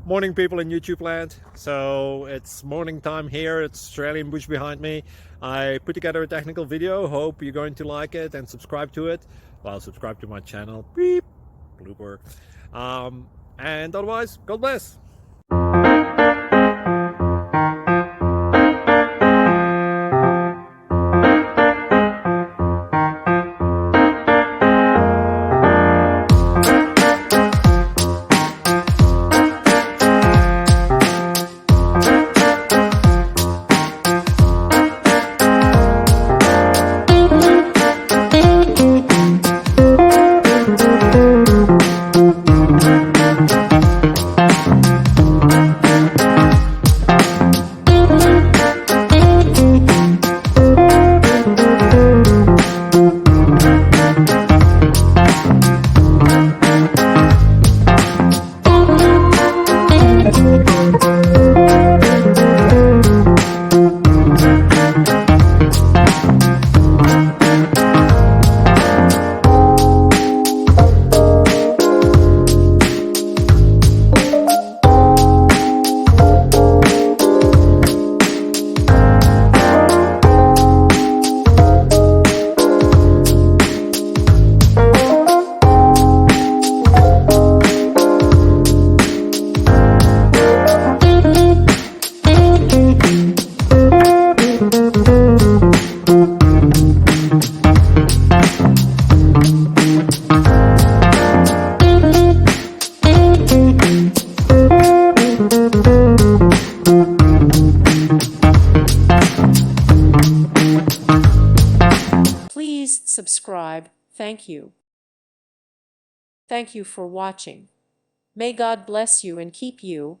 Morning, people in YouTube land. So it's morning time here. It's Australian bush behind me. I put together a technical video. Hope you're going to like it and subscribe to it. Well, subscribe to my channel. Beep, blooper. And otherwise, God bless. Please subscribe. Thank you. Thank you for watching. May God bless you and keep you.